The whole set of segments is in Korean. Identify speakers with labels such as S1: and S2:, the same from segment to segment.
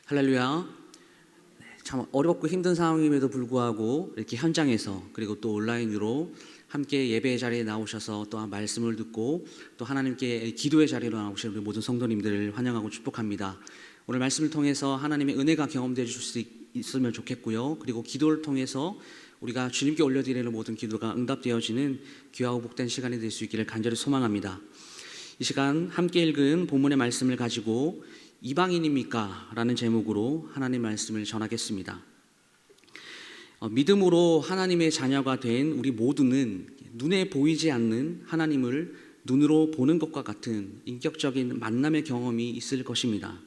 S1: 할렐루야. 참 어렵고 힘든 상황임에도 불구하고 이렇게 현장에서 그리고 또 온라인으로 함께 예배의 자리에 나오셔서 또 말씀을 듣고 또 하나님께 기도의 자리로 나오신 우리 모든 성도님들을 환영하고 축복합니다. 오늘 말씀을 통해서 하나님의 은혜가 경험되어 줄 수 있으면 좋겠고요. 그리고 기도를 통해서 우리가 주님께 올려드리는 모든 기도가 응답되어지는 귀하고 복된 시간이 될 수 있기를 간절히 소망합니다. 이 시간 함께 읽은 본문의 말씀을 가지고 이방인입니까? 라는 제목으로 하나님 말씀을 전하겠습니다. 믿음으로 하나님의 자녀가 된 우리 모두는 눈에 보이지 않는 하나님을 눈으로 보는 것과 같은 인격적인 만남의 경험이 있을 것입니다.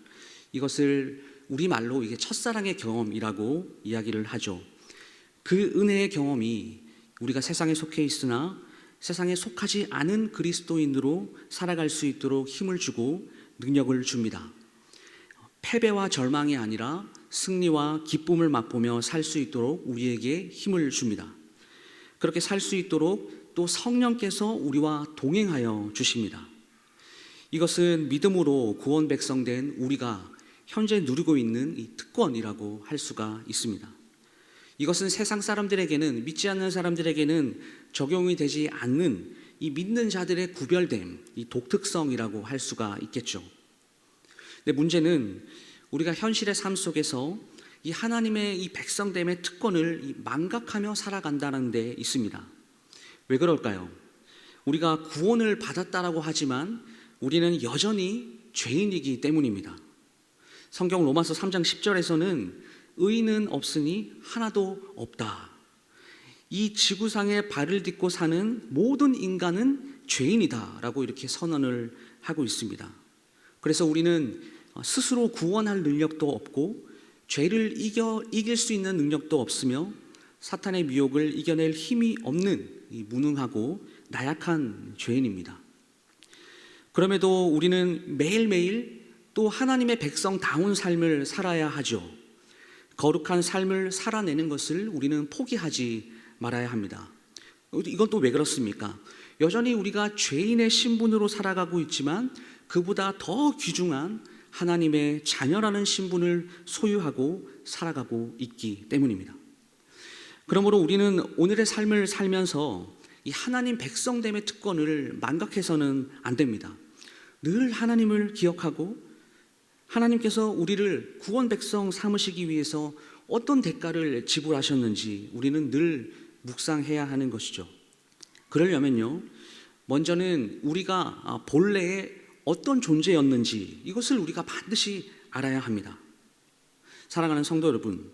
S1: 이것을 우리말로 이게 첫사랑의 경험이라고 이야기를 하죠. 그 은혜의 경험이 우리가 세상에 속해 있으나 세상에 속하지 않은 그리스도인으로 살아갈 수 있도록 힘을 주고 능력을 줍니다. 패배와 절망이 아니라 승리와 기쁨을 맛보며 살 수 있도록 우리에게 힘을 줍니다. 그렇게 살 수 있도록 또 성령께서 우리와 동행하여 주십니다. 이것은 믿음으로 구원 백성된 우리가 현재 누리고 있는 이 특권이라고 할 수가 있습니다. 이것은 세상 사람들에게는, 믿지 않는 사람들에게는 적용이 되지 않는 이 믿는 자들의 구별됨, 이 독특성이라고 할 수가 있겠죠. 근데 문제는 우리가 현실의 삶 속에서 이 하나님의 이 백성됨의 특권을 망각하며 살아간다는 데 있습니다. 왜 그럴까요? 우리가 구원을 받았다라고 하지만 우리는 여전히 죄인이기 때문입니다. 성경 로마서 3장 10절에서는 의인은 없으니 하나도 없다. 이 지구상에 발을 딛고 사는 모든 인간은 죄인이다라고 이렇게 선언을 하고 있습니다. 그래서 우리는 스스로 구원할 능력도 없고 죄를 이길 수 있는 능력도 없으며 사탄의 미혹을 이겨낼 힘이 없는 무능하고 나약한 죄인입니다. 그럼에도 우리는 매일매일 또 하나님의 백성다운 삶을 살아야 하죠. 거룩한 삶을 살아내는 것을 우리는 포기하지 말아야 합니다. 이건 또 왜 그렇습니까? 여전히 우리가 죄인의 신분으로 살아가고 있지만 그보다 더 귀중한 하나님의 자녀라는 신분을 소유하고 살아가고 있기 때문입니다. 그러므로 우리는 오늘의 삶을 살면서 이 하나님 백성됨의 특권을 망각해서는 안 됩니다. 늘 하나님을 기억하고 하나님께서 우리를 구원 백성 삼으시기 위해서 어떤 대가를 지불하셨는지 우리는 늘 묵상해야 하는 것이죠. 그러려면요, 먼저는 우리가 본래에 어떤 존재였는지 이것을 우리가 반드시 알아야 합니다. 사랑하는 성도 여러분,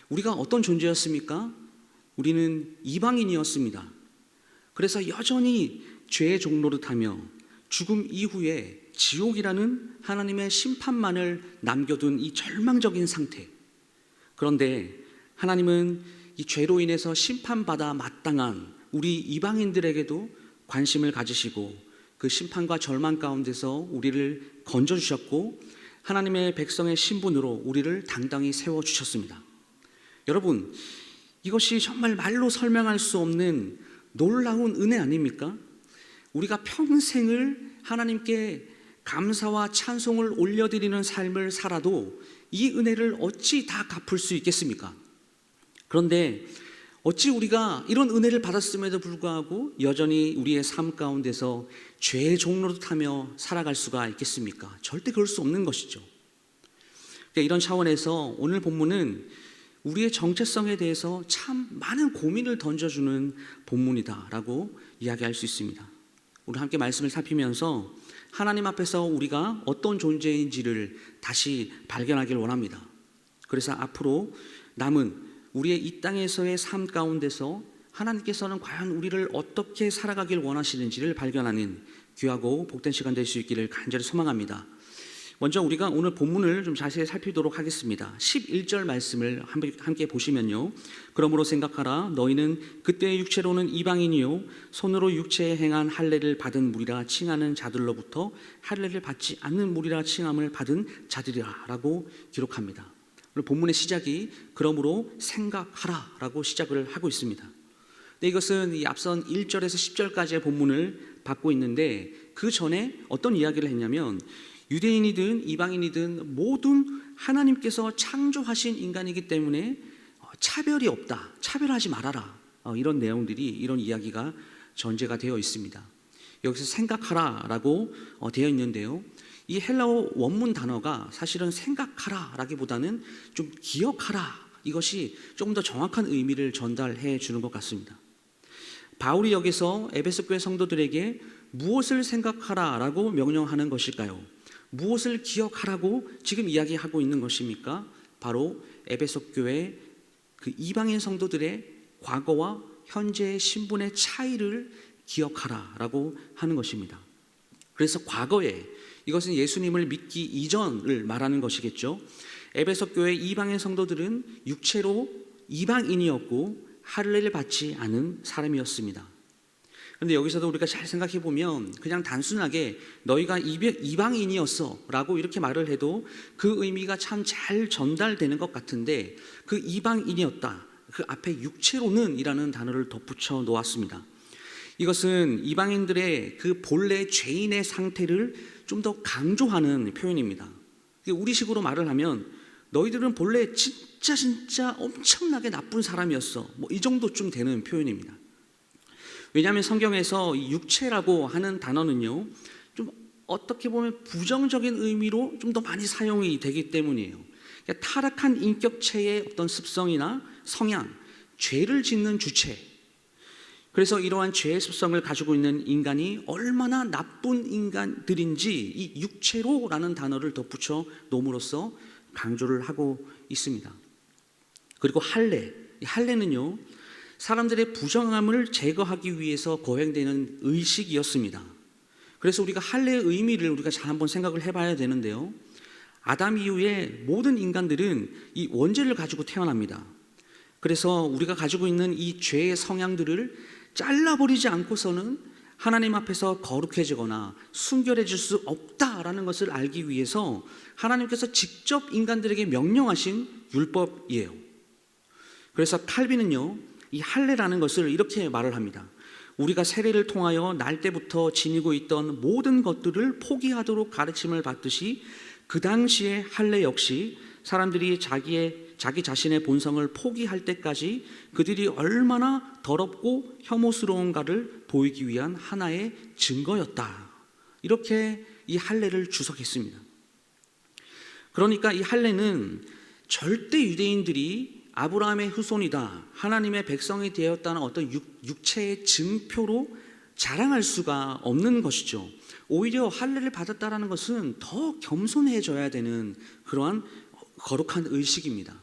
S1: 우리가 어떤 존재였습니까? 우리는 이방인이었습니다. 그래서 여전히 죄의 종노릇하며 죽음 이후에 지옥이라는 하나님의 심판만을 남겨둔 이 절망적인 상태. 그런데 하나님은 이 죄로 인해서 심판받아 마땅한 우리 이방인들에게도 관심을 가지시고 그 심판과 절망 가운데서 우리를 건져주셨고 하나님의 백성의 신분으로 우리를 당당히 세워주셨습니다. 여러분, 이것이 정말 말로 설명할 수 없는 놀라운 은혜 아닙니까? 우리가 평생을 하나님께 감사와 찬송을 올려드리는 삶을 살아도 이 은혜를 어찌 다 갚을 수 있겠습니까? 그런데 어찌 우리가 이런 은혜를 받았음에도 불구하고 여전히 우리의 삶 가운데서 죄의 종노릇하며 살아갈 수가 있겠습니까? 절대 그럴 수 없는 것이죠. 그러니까 이런 차원에서 오늘 본문은 우리의 정체성에 대해서 참 많은 고민을 던져주는 본문이다라고 이야기할 수 있습니다. 우리 함께 말씀을 살피면서 하나님 앞에서 우리가 어떤 존재인지를 다시 발견하길 원합니다. 그래서 앞으로 남은 우리의 이 땅에서의 삶 가운데서 하나님께서는 과연 우리를 어떻게 살아가길 원하시는지를 발견하는 귀하고 복된 시간 될 수 있기를 간절히 소망합니다. 먼저 우리가 오늘 본문을 좀 자세히 살피도록 하겠습니다. 11절 말씀을 함께 보시면요, 그러므로 생각하라. 너희는 그때의 육체로는 이방인이요 손으로 육체에 행한 할례를 받은 무리라 칭하는 자들로부터 할례를 받지 않는 무리라 칭함을 받은 자들이라 라고 기록합니다. 오늘 본문의 시작이 그러므로 생각하라 라고 시작을 하고 있습니다. 근데 이것은 이 앞선 1절에서 10절까지의 본문을 받고 있는데 그 전에 어떤 이야기를 했냐면 유대인이든 이방인이든 모든 하나님께서 창조하신 인간이기 때문에 차별이 없다, 차별하지 말아라, 이런 내용들이, 이런 이야기가 전제가 되어 있습니다. 여기서 생각하라 라고 되어 있는데요, 이 헬라어 원문 단어가 사실은 생각하라 라기보다는 좀 기억하라, 이것이 조금 더 정확한 의미를 전달해 주는 것 같습니다. 바울이 여기서 에베소 교회 성도들에게 무엇을 생각하라 라고 명령하는 것일까요? 무엇을 기억하라고 지금 이야기하고 있는 것입니까? 바로 에베소 교회 그 이방인 성도들의 과거와 현재의 신분의 차이를 기억하라 라고 하는 것입니다. 그래서 과거에, 이것은 예수님을 믿기 이전을 말하는 것이겠죠. 에베소 교회 이방인 성도들은 육체로 이방인이었고 할례를 받지 않은 사람이었습니다. 그런데 여기서도 우리가 잘 생각해 보면 그냥 단순하게 너희가 이방인이었어 라고 이렇게 말을 해도 그 의미가 참 잘 전달되는 것 같은데, 그 이방인이었다, 그 앞에 육체로는 이라는 단어를 덧붙여 놓았습니다. 이것은 이방인들의 그 본래 죄인의 상태를 좀 더 강조하는 표현입니다. 우리식으로 말을 하면 너희들은 본래 진짜 엄청나게 나쁜 사람이었어, 이 정도쯤 되는 표현입니다. 왜냐하면 성경에서 이 육체라고 하는 단어는요, 좀 어떻게 보면 부정적인 의미로 좀 더 많이 사용이 되기 때문이에요. 그러니까 타락한 인격체의 어떤 습성이나 성향, 죄를 짓는 주체, 그래서 이러한 죄의 습성을 가지고 있는 인간이 얼마나 나쁜 인간들인지 이 육체로라는 단어를 덧붙여 놓음으로써 강조를 하고 있습니다. 그리고 할례, 이 할례는요, 사람들의 부정함을 제거하기 위해서 거행되는 의식이었습니다. 그래서 우리가 할례의 의미를 우리가 잘 한번 생각을 해봐야 되는데요, 아담 이후에 모든 인간들은 이 원죄를 가지고 태어납니다. 그래서 우리가 가지고 있는 이 죄의 성향들을 잘라버리지 않고서는 하나님 앞에서 거룩해지거나 순결해질 수 없다라는 것을 알기 위해서 하나님께서 직접 인간들에게 명령하신 율법이에요. 그래서 칼빈은요, 이 할례라는 것을 이렇게 말을 합니다. 우리가 세례를 통하여 날 때부터 지니고 있던 모든 것들을 포기하도록 가르침을 받듯이 그 당시의 할례 역시 사람들이 자기 자신의 본성을 포기할 때까지 그들이 얼마나 더럽고 혐오스러운가를 보이기 위한 하나의 증거였다, 이렇게 이 할례를 주석했습니다. 그러니까 이 할례는 절대 유대인들이 아브라함의 후손이다, 하나님의 백성이 되었다는 어떤 육체의 증표로 자랑할 수가 없는 것이죠. 오히려 할례를 받았다는 것은 더 겸손해져야 되는 그러한 거룩한 의식입니다.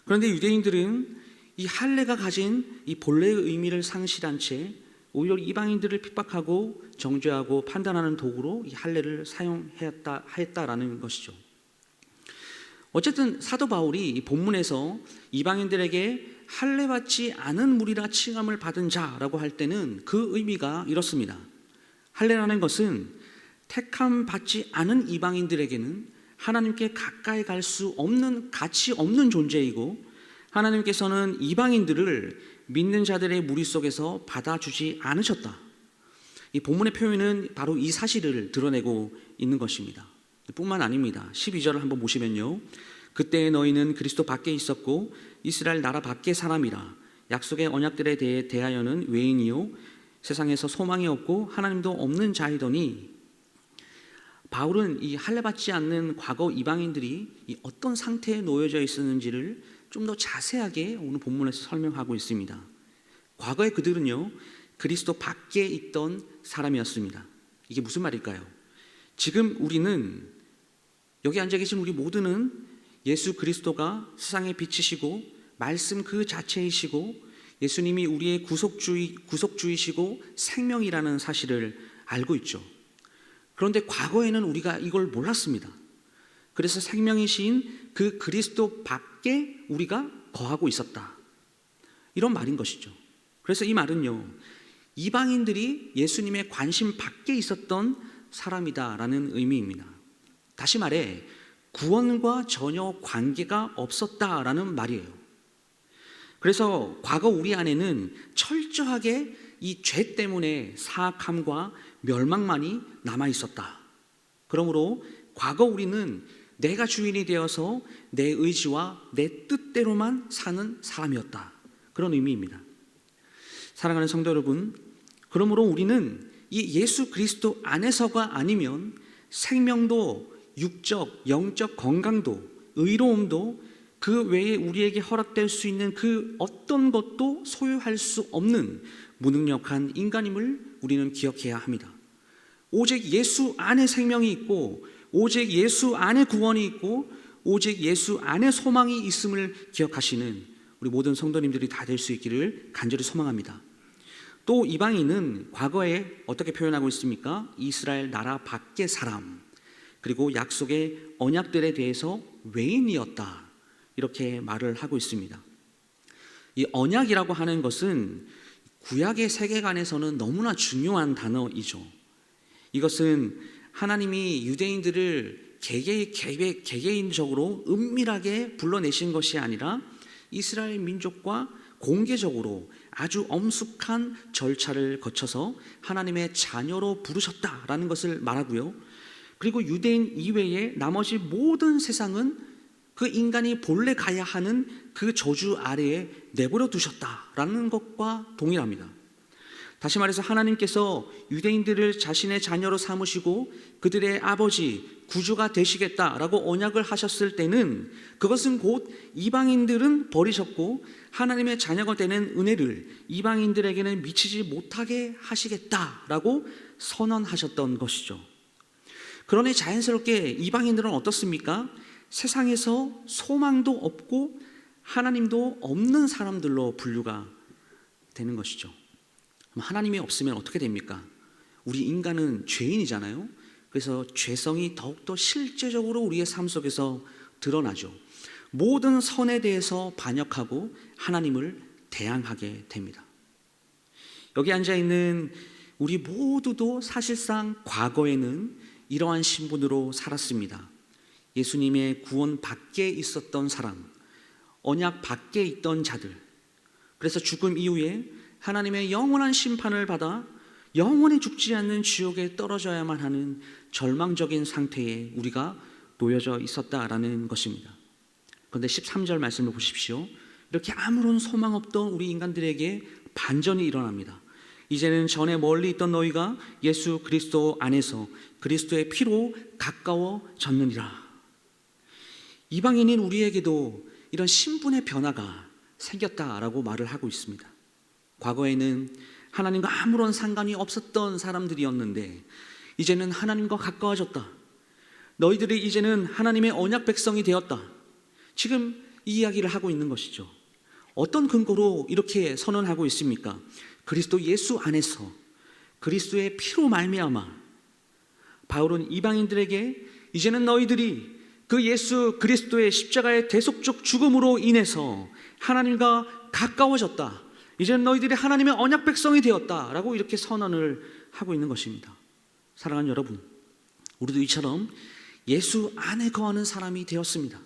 S1: 그런데 유대인들은 이 할례가 가진 이 본래의 의미를 상실한 채 오히려 이방인들을 핍박하고 정죄하고 판단하는 도구로 이 할례를 사용했다라는 것이죠. 어쨌든 사도 바울이 이 본문에서 이방인들에게 할례 받지 않은 무리라 칭함을 받은 자라고 할 때는 그 의미가 이렇습니다. 할례라는 것은 택함 받지 않은 이방인들에게는 하나님께 가까이 갈 수 없는, 가치 없는 존재이고, 하나님께서는 이방인들을 믿는 자들의 무리 속에서 받아주지 않으셨다. 이 본문의 표현은 바로 이 사실을 드러내고 있는 것입니다. 뿐만 아닙니다. 12절을 한번 보시면요, 그때 너희는 그리스도 밖에 있었고 이스라엘 나라 밖의 사람이라. 약속의 언약들에 대하여는 외인이요 세상에서 소망이 없고 하나님도 없는 자이더니. 바울은 이 할례 받지 않는 과거 이방인들이 이 어떤 상태에 놓여져 있었는지를 좀 더 자세하게 오늘 본문에서 설명하고 있습니다. 과거에 그들은요, 그리스도 밖에 있던 사람이었습니다. 이게 무슨 말일까요? 지금 우리는, 여기 앉아 계신 우리 모두는 예수 그리스도가 세상의 빛이시고 말씀 그 자체이시고 예수님이 우리의 구속주이시고 생명이라는 사실을 알고 있죠. 그런데 과거에는 우리가 이걸 몰랐습니다. 그래서 생명이신 그 그리스도 밖에 우리가 거하고 있었다, 이런 말인 것이죠. 그래서 이 말은요, 이방인들이 예수님의 관심 밖에 있었던 사람이다라는 의미입니다. 다시 말해 구원과 전혀 관계가 없었다라는 말이에요. 그래서 과거 우리 안에는 철저하게 이 죄 때문에 사악함과 멸망만이 남아 있었다. 그러므로 과거 우리는 내가 주인이 되어서 내 의지와 내 뜻대로만 사는 사람이었다. 그런 의미입니다. 사랑하는 성도 여러분, 그러므로 우리는 이 예수 그리스도 안에서가 아니면 생명도, 육적, 영적 건강도, 의로움도 그 외에 우리에게 허락될 수 있는 그 어떤 것도 소유할 수 없는 무능력한 인간임을 우리는 기억해야 합니다. 오직 예수 안에 생명이 있고, 오직 예수 안에 구원이 있고, 오직 예수 안에 소망이 있음을 기억하시는 우리 모든 성도님들이 다 될 수 있기를 간절히 소망합니다. 또 이방인은 과거에 어떻게 표현하고 있습니까? 이스라엘 나라 밖의 사람, 그리고 약속의 언약들에 대해서 외인이었다, 이렇게 말을 하고 있습니다. 이 언약이라고 하는 것은 구약의 세계관에서는 너무나 중요한 단어이죠. 이것은 하나님이 유대인들을 개개인적으로 은밀하게 불러내신 것이 아니라 이스라엘 민족과 공개적으로 아주 엄숙한 절차를 거쳐서 하나님의 자녀로 부르셨다라는 것을 말하고요. 그리고 유대인 이외의 나머지 모든 세상은 그 인간이 본래 가야 하는 그 저주 아래에 내버려 두셨다라는 것과 동일합니다. 다시 말해서 하나님께서 유대인들을 자신의 자녀로 삼으시고 그들의 아버지, 구주가 되시겠다라고 언약을 하셨을 때는 그것은 곧 이방인들은 버리셨고 하나님의 자녀가 되는 은혜를 이방인들에게는 미치지 못하게 하시겠다라고 선언하셨던 것이죠. 그러니 자연스럽게 이방인들은 어떻습니까? 세상에서 소망도 없고 하나님도 없는 사람들로 분류가 되는 것이죠. 하나님이 없으면 어떻게 됩니까? 우리 인간은 죄인이잖아요. 그래서 죄성이 더욱더 실제적으로 우리의 삶 속에서 드러나죠. 모든 선에 대해서 반역하고 하나님을 대항하게 됩니다. 여기 앉아있는 우리 모두도 사실상 과거에는 이러한 신분으로 살았습니다. 예수님의 구원 밖에 있었던 사람, 언약 밖에 있던 자들, 그래서 죽음 이후에 하나님의 영원한 심판을 받아 영원히 죽지 않는 지옥에 떨어져야만 하는 절망적인 상태에 우리가 놓여져 있었다라는 것입니다. 그런데 13절 말씀을 보십시오. 이렇게 아무런 소망 없던 우리 인간들에게 반전이 일어납니다. 이제는 전에 멀리 있던 너희가 예수 그리스도 안에서 그리스도의 피로 가까워졌느니라. 이방인인 우리에게도 이런 신분의 변화가 생겼다라고 말을 하고 있습니다. 과거에는 하나님과 아무런 상관이 없었던 사람들이었는데 이제는 하나님과 가까워졌다. 너희들이 이제는 하나님의 언약 백성이 되었다. 지금 이 이야기를 하고 있는 것이죠. 어떤 근거로 이렇게 선언하고 있습니까? 그리스도 예수 안에서 그리스도의 피로 말미암아. 바울은 이방인들에게 이제는 너희들이 그 예수 그리스도의 십자가의 대속적 죽음으로 인해서 하나님과 가까워졌다. 이제는 너희들이 하나님의 언약 백성이 되었다라고 이렇게 선언을 하고 있는 것입니다. 사랑하는 여러분, 우리도 이처럼 예수 안에 거하는 사람이 되었습니다.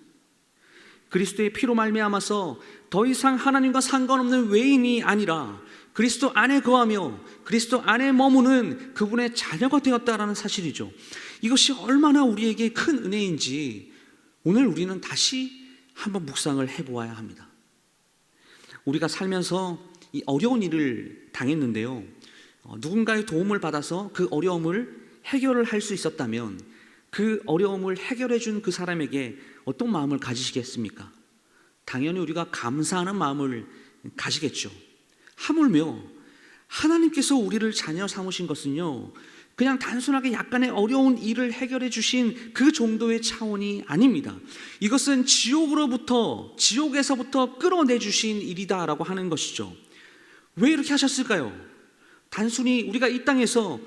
S1: 그리스도의 피로 말미암아서 더 이상 하나님과 상관없는 외인이 아니라 그리스도 안에 거하며 그리스도 안에 머무는 그분의 자녀가 되었다라는 사실이죠. 이것이 얼마나 우리에게 큰 은혜인지 오늘 우리는 다시 한번 묵상을 해보아야 합니다. 우리가 살면서 이 어려운 일을 당했는데요, 누군가의 도움을 받아서 그 어려움을 해결을 할 수 있었다면 그 어려움을 해결해 준 그 사람에게 어떤 마음을 가지시겠습니까? 당연히 우리가 감사하는 마음을 가지겠죠. 하물며 하나님께서 우리를 자녀 삼으신 것은요, 그냥 단순하게 약간의 어려운 일을 해결해 주신 그 정도의 차원이 아닙니다. 이것은 지옥에서부터 끌어내 주신 일이다라고 하는 것이죠. 왜 이렇게 하셨을까요? 단순히 우리가 이 땅에서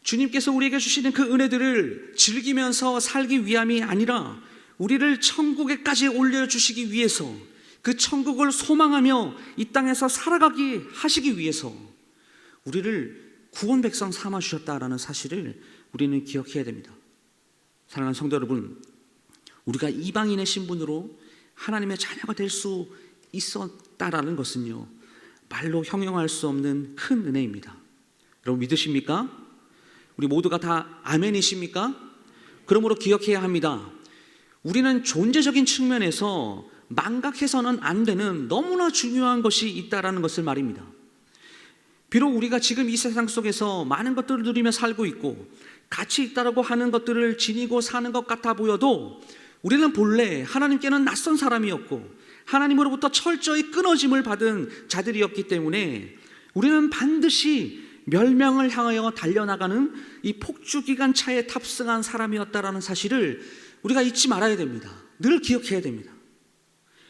S1: 주님께서 우리에게 주시는 그 은혜들을 즐기면서 살기 위함이 아니라 우리를 천국에까지 올려주시기 위해서, 그 천국을 소망하며 이 땅에서 살아가게 하시기 위해서 우리를 구원 백성 삼아 주셨다라는 사실을 우리는 기억해야 됩니다. 사랑하는 성도 여러분, 우리가 이방인의 신분으로 하나님의 자녀가 될 수 있었다라는 것은요, 말로 형용할 수 없는 큰 은혜입니다. 여러분 믿으십니까? 우리 모두가 다 아멘이십니까? 그러므로 기억해야 합니다. 우리는 존재적인 측면에서 망각해서는 안 되는 너무나 중요한 것이 있다라는 것을 말입니다. 비록 우리가 지금 이 세상 속에서 많은 것들을 누리며 살고 있고 가치 있다라고 하는 것들을 지니고 사는 것 같아 보여도 우리는 본래 하나님께는 낯선 사람이었고 하나님으로부터 철저히 끊어짐을 받은 자들이었기 때문에 우리는 반드시 멸망을 향하여 달려나가는 이 폭주기관차에 탑승한 사람이었다라는 사실을 우리가 잊지 말아야 됩니다. 늘 기억해야 됩니다.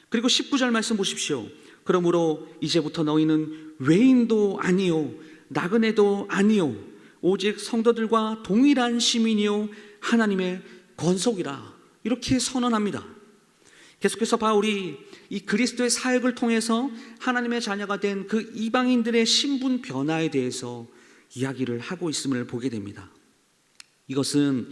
S1: 그리고 19절 말씀 보십시오. 그러므로 이제부터 너희는 외인도 아니요 나그네도 아니요 오직 성도들과 동일한 시민이요 하나님의 권속이라, 이렇게 선언합니다. 계속해서 바울이 이 그리스도의 사역을 통해서 하나님의 자녀가 된 그 이방인들의 신분 변화에 대해서 이야기를 하고 있음을 보게 됩니다. 이것은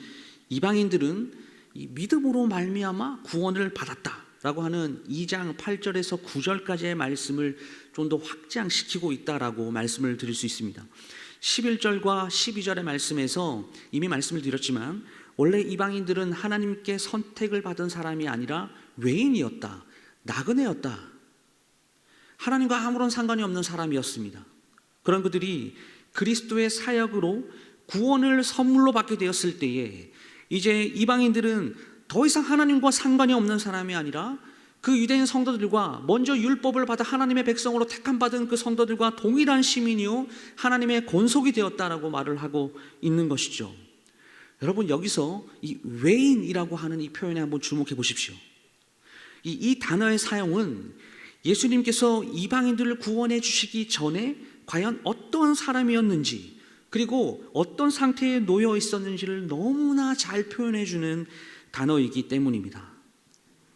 S1: 이방인들은 이 믿음으로 말미암아 구원을 받았다라고 하는 2장 8절에서 9절까지의 말씀을 좀 더 확장시키고 있다라고 말씀을 드릴 수 있습니다. 11절과 12절의 말씀에서 이미 말씀을 드렸지만 원래 이방인들은 하나님께 선택을 받은 사람이 아니라 외인이었다, 나그네였다, 하나님과 아무런 상관이 없는 사람이었습니다. 그런 그들이 그리스도의 사역으로 구원을 선물로 받게 되었을 때에 이제 이방인들은 더 이상 하나님과 상관이 없는 사람이 아니라 그 유대인 성도들과 먼저 율법을 받아 하나님의 백성으로 택함받은 그 성도들과 동일한 시민이요 하나님의 권속이 되었다라고 말을 하고 있는 것이죠. 여러분, 여기서 이 외인이라고 하는 이 표현에 한번 주목해 보십시오. 이 단어의 사용은 예수님께서 이방인들을 구원해 주시기 전에 과연 어떤 사람이었는지, 그리고 어떤 상태에 놓여 있었는지를 너무나 잘 표현해 주는 단어이기 때문입니다.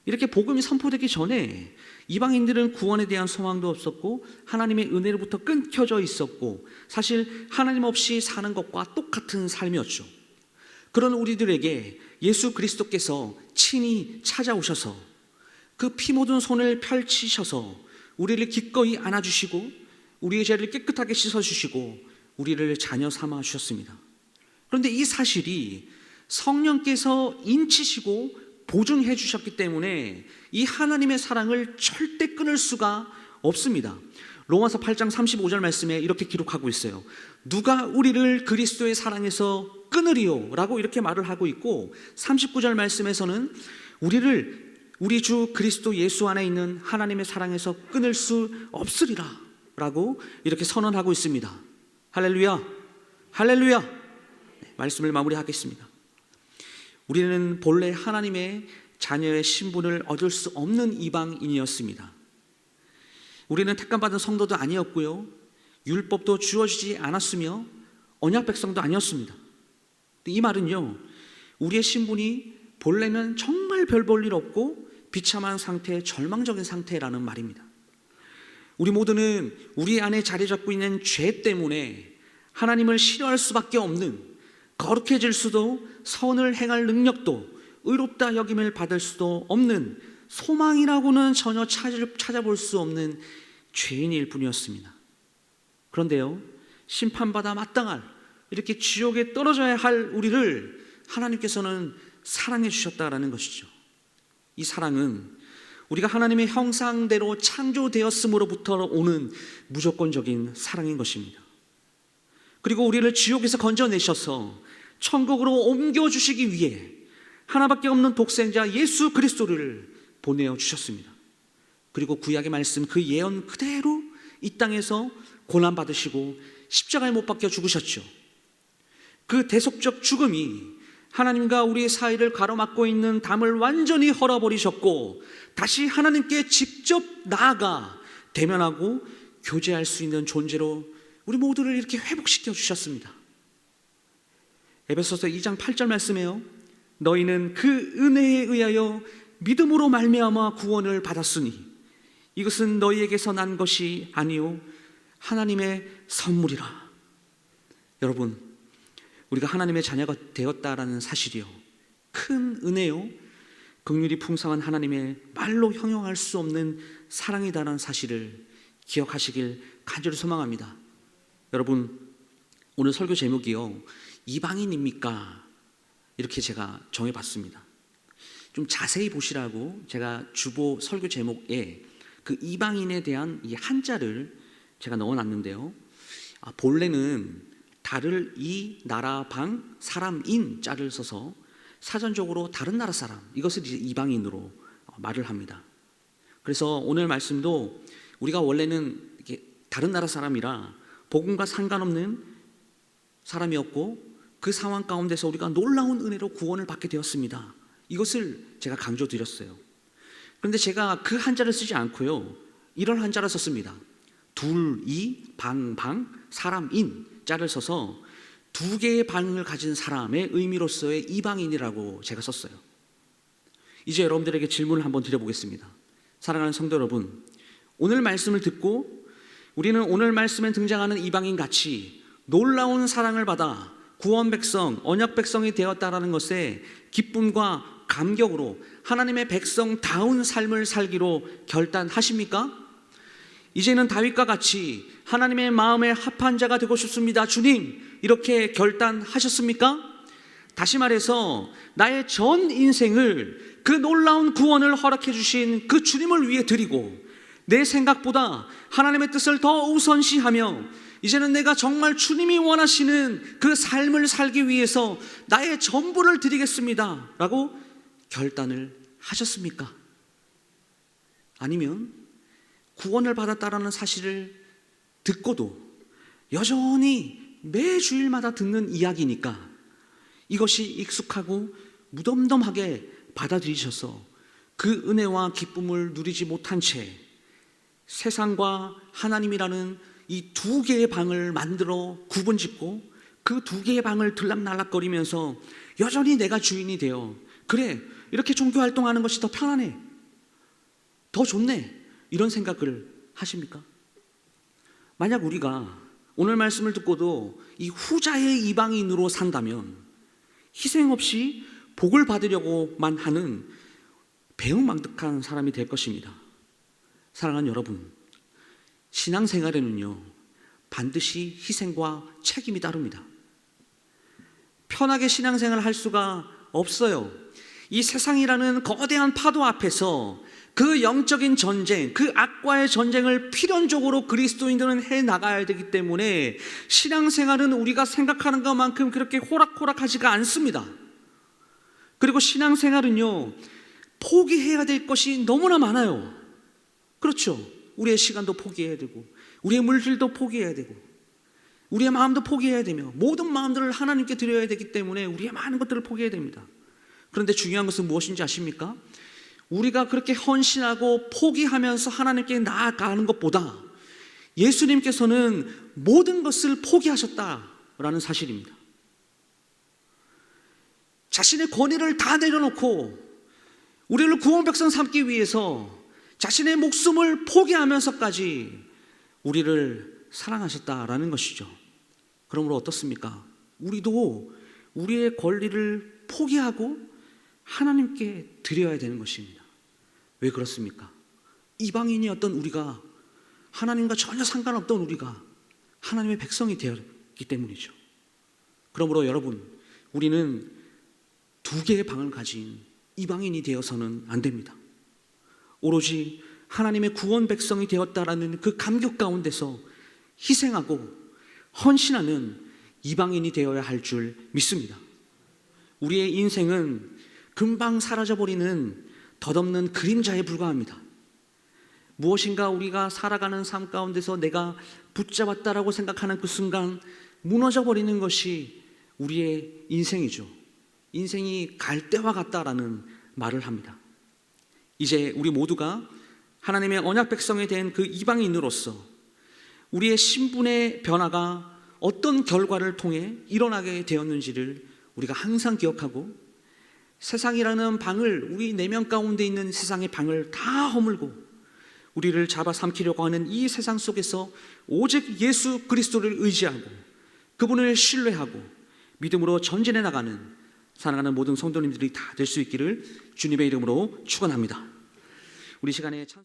S1: 이렇게 복음이 선포되기 전에 이방인들은 구원에 대한 소망도 없었고 하나님의 은혜로부터 끊겨져 있었고 사실 하나님 없이 사는 것과 똑같은 삶이었죠. 그런 우리들에게 예수 그리스도께서 친히 찾아오셔서 그 피 묻은 손을 펼치셔서 우리를 기꺼이 안아주시고 우리의 죄를 깨끗하게 씻어주시고 우리를 자녀 삼아 주셨습니다. 그런데 이 사실이 성령께서 인치시고 보증해 주셨기 때문에 이 하나님의 사랑을 절대 끊을 수가 없습니다. 로마서 8장 35절 말씀에 이렇게 기록하고 있어요. 누가 우리를 그리스도의 사랑에서 끊으리요? 라고 이렇게 말을 하고 있고 39절 말씀에서는 우리를 우리 주 그리스도 예수 안에 있는 하나님의 사랑에서 끊을 수 없으리라 라고 이렇게 선언하고 있습니다. 할렐루야, 할렐루야. 말씀을 마무리하겠습니다. 우리는 본래 하나님의 자녀의 신분을 얻을 수 없는 이방인이었습니다. 우리는 택감받은 성도도 아니었고요, 율법도 주어지지 않았으며 언약 백성도 아니었습니다. 이 말은요, 우리의 신분이 본래는 정말 별 볼 일 없고 비참한 상태, 절망적인 상태라는 말입니다. 우리 모두는 우리 안에 자리 잡고 있는 죄 때문에 하나님을 싫어할 수밖에 없는, 거룩해질 수도 선을 행할 능력도 의롭다 여김을 받을 수도 없는, 소망이라고는 전혀 찾아볼 수 없는 죄인일 뿐이었습니다. 그런데요, 심판받아 마땅할 이렇게 지옥에 떨어져야 할 우리를 하나님께서는 사랑해 주셨다라는 것이죠. 이 사랑은 우리가 하나님의 형상대로 창조되었음으로부터 오는 무조건적인 사랑인 것입니다. 그리고 우리를 지옥에서 건져내셔서 천국으로 옮겨주시기 위해 하나밖에 없는 독생자 예수 그리스도를 보내어 주셨습니다. 그리고 구약의 말씀 그 예언 그대로 이 땅에서 고난받으시고 십자가에 못 박혀 죽으셨죠. 그 대속적 죽음이 하나님과 우리의 사이를 가로막고 있는 담을 완전히 헐어버리셨고 다시 하나님께 직접 나아가 대면하고 교제할 수 있는 존재로 우리 모두를 이렇게 회복시켜 주셨습니다. 에베소서 2장 8절 말씀에요, 너희는 그 은혜에 의하여 믿음으로 말미암아 구원을 받았으니 이것은 너희에게서 난 것이 아니요 하나님의 선물이라. 여러분, 우리가 하나님의 자녀가 되었다라는 사실이요, 큰 은혜요, 긍휼이 풍성한 하나님의 말로 형용할 수 없는 사랑이다라는 사실을 기억하시길 간절히 소망합니다. 여러분, 오늘 설교 제목이요, 이방인입니까? 이렇게 제가 정해봤습니다. 좀 자세히 보시라고 제가 주보 설교 제목에 그 이방인에 대한 이 한자를 제가 넣어놨는데요. 본래는 달을 이 나라 방 사람인 자를 써서 사전적으로 다른 나라 사람, 이것을 이제 이방인으로 말을 합니다. 그래서 오늘 말씀도 우리가 원래는 이렇게 다른 나라 사람이라 복음과 상관없는 사람이었고 그 상황 가운데서 우리가 놀라운 은혜로 구원을 받게 되었습니다. 이것을 제가 강조드렸어요. 그런데 제가 그 한자를 쓰지 않고요, 이런 한자를 썼습니다. 둘, 이, 방, 사람인 자를 써서 두 개의 방을 가진 사람의 의미로서의 이방인이라고 제가 썼어요. 이제 여러분들에게 질문을 한번 드려보겠습니다. 사랑하는 성도 여러분, 오늘 말씀을 듣고 우리는 오늘 말씀에 등장하는 이방인 같이 놀라운 사랑을 받아 구원 백성, 언약 백성이 되었다라는 것에 기쁨과 감격으로 하나님의 백성다운 삶을 살기로 결단하십니까? 이제는 다윗과 같이 하나님의 마음에 합한 자가 되고 싶습니다, 주님, 이렇게 결단하셨습니까? 다시 말해서 나의 전 인생을 그 놀라운 구원을 허락해 주신 그 주님을 위해 드리고 내 생각보다 하나님의 뜻을 더 우선시하며 이제는 내가 정말 주님이 원하시는 그 삶을 살기 위해서 나의 전부를 드리겠습니다 라고 결단을 하셨습니까? 아니면 구원을 받았다라는 사실을 듣고도 여전히 매 주일마다 듣는 이야기니까 이것이 익숙하고 무덤덤하게 받아들이셔서 그 은혜와 기쁨을 누리지 못한 채 세상과 하나님이라는 이 두 개의 방을 만들어 구분짓고 그 두 개의 방을 들락날락거리면서 여전히 내가 주인이 되어 그래, 이렇게 종교활동하는 것이 더 편하네, 더 좋네, 이런 생각을 하십니까? 만약 우리가 오늘 말씀을 듣고도 이 후자의 이방인으로 산다면 희생 없이 복을 받으려고만 하는 배은망덕한 사람이 될 것입니다. 사랑하는 여러분, 신앙생활에는요 반드시 희생과 책임이 따릅니다. 편하게 신앙생활을 할 수가 없어요. 이 세상이라는 거대한 파도 앞에서 그 영적인 전쟁, 그 악과의 전쟁을 필연적으로 그리스도인들은 해나가야 되기 때문에 신앙생활은 우리가 생각하는 것만큼 그렇게 호락호락하지가 않습니다. 그리고 신앙생활은요 포기해야 될 것이 너무나 많아요. 그렇죠. 우리의 시간도 포기해야 되고 우리의 물질도 포기해야 되고 우리의 마음도 포기해야 되며 모든 마음들을 하나님께 드려야 되기 때문에 우리의 많은 것들을 포기해야 됩니다. 그런데 중요한 것은 무엇인지 아십니까? 우리가 그렇게 헌신하고 포기하면서 하나님께 나아가는 것보다 예수님께서는 모든 것을 포기하셨다라는 사실입니다. 자신의 권위를 다 내려놓고 우리를 구원 백성 삼기 위해서 자신의 목숨을 포기하면서까지 우리를 사랑하셨다라는 것이죠. 그러므로 어떻습니까? 우리도 우리의 권리를 포기하고 하나님께 드려야 되는 것입니다. 왜 그렇습니까? 이방인이었던 우리가, 하나님과 전혀 상관없던 우리가 하나님의 백성이 되었기 때문이죠. 그러므로 여러분, 우리는 두 개의 방을 가진 이방인이 되어서는 안 됩니다. 오로지 하나님의 구원 백성이 되었다라는 그 감격 가운데서 희생하고 헌신하는 이방인이 되어야 할 줄 믿습니다. 우리의 인생은 금방 사라져버리는 덧없는 그림자에 불과합니다. 무엇인가 우리가 살아가는 삶 가운데서 내가 붙잡았다라고 생각하는 그 순간 무너져버리는 것이 우리의 인생이죠. 인생이 갈대와 같다라는 말을 합니다. 이제 우리 모두가 하나님의 언약 백성이 된 그 이방인으로서 우리의 신분의 변화가 어떤 결과를 통해 일어나게 되었는지를 우리가 항상 기억하고 세상이라는 방을, 우리 내면 가운데 있는 세상의 방을 다 허물고 우리를 잡아삼키려고 하는 이 세상 속에서 오직 예수 그리스도를 의지하고 그분을 신뢰하고 믿음으로 전진해 나가는 사랑하는 모든 성도님들이 다 될 수 있기를 주님의 이름으로 축원합니다. 우리 시간에 찬송